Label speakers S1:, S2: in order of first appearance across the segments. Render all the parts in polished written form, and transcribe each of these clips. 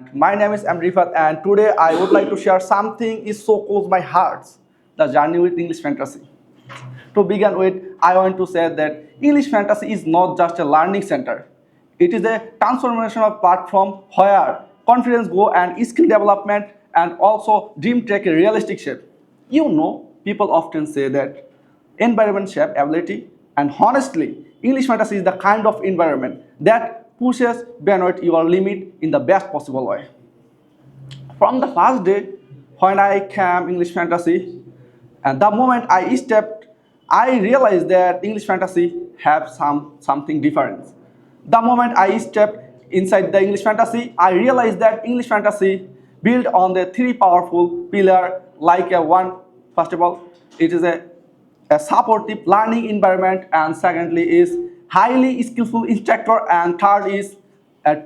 S1: And my name is Rifat, and today I would like to share something is so close my heart, the journey with English fantasy. To begin with, I want to say that English fantasy is not just a learning center. It is a transformational platform where confidence go and skill development and also dream take a realistic shape. You know, people often say that environment shape ability, and honestly, English fantasy is the kind of environment that pushes beyond your limit in the best possible way. From the first day when I came English fantasy, and the moment I stepped, I realized that English fantasy have something different. The moment I stepped inside the English fantasy, I realized that English fantasy built on the three powerful pillar like a one. First of all, it is a supportive learning environment, and secondly is highly skillful instructor, and third is a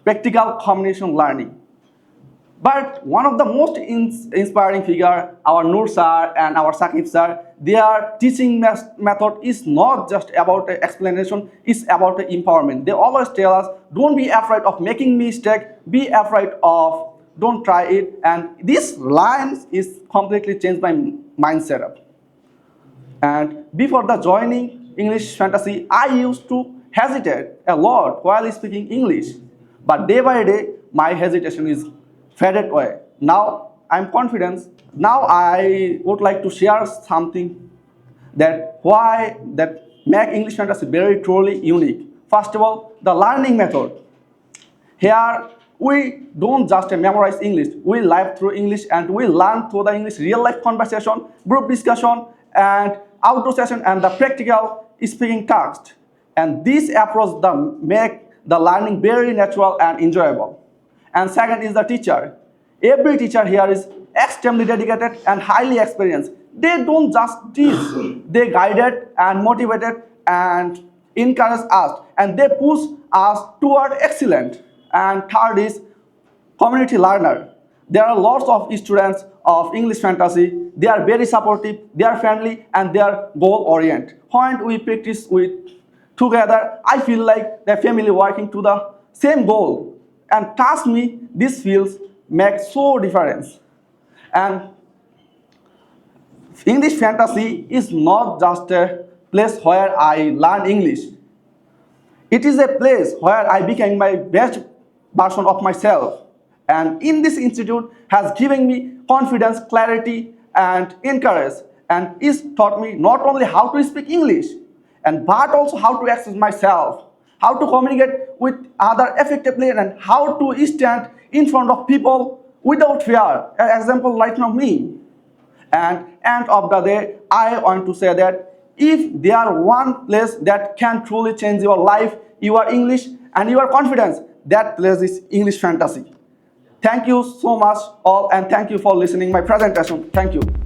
S1: practical combination learning. But one of the most inspiring figure, our Noor sir and our Sakib sir, their teaching method is not just about explanation, it's about empowerment. They always tell us, don't be afraid of making mistake, be afraid of don't try it. And this line is completely changed my mindset up. And before the joining English fantasy, I used to hesitate a lot while speaking English. But day by day, my hesitation is faded away. Now I'm confident. Now I would like to share something that why that make English fantasy very truly unique. First of all, the learning method. Here we don't just memorize English, we live through English and we learn through the English real life conversation, group discussion, and outdoor session and the practical speaking text. And this approach make the learning very natural and enjoyable. And second is the teacher. Every teacher here is extremely dedicated and highly experienced. They don't just teach, they guided and motivated and encourage us, and they push us toward excellence. And third is community learner. There are lots of students of English fantasy. They are very supportive, they are friendly, and they are goal oriented. When we practice with together, I feel like the family working to the same goal. And trust me, this feels make so difference. And English fantasy is not just a place where I learn English. It is a place where I became my best version of myself. And in this institute has given me confidence, clarity, and encouragement, and is taught me not only how to speak English, and but also how to express myself, how to communicate with others effectively, and how to stand in front of people without fear. An example right now me. And end of the day, I want to say that if there one place that can truly change your life, your English and your confidence, that place is English fantasy. Thank you so much all, and thank you for listening my presentation. Thank you.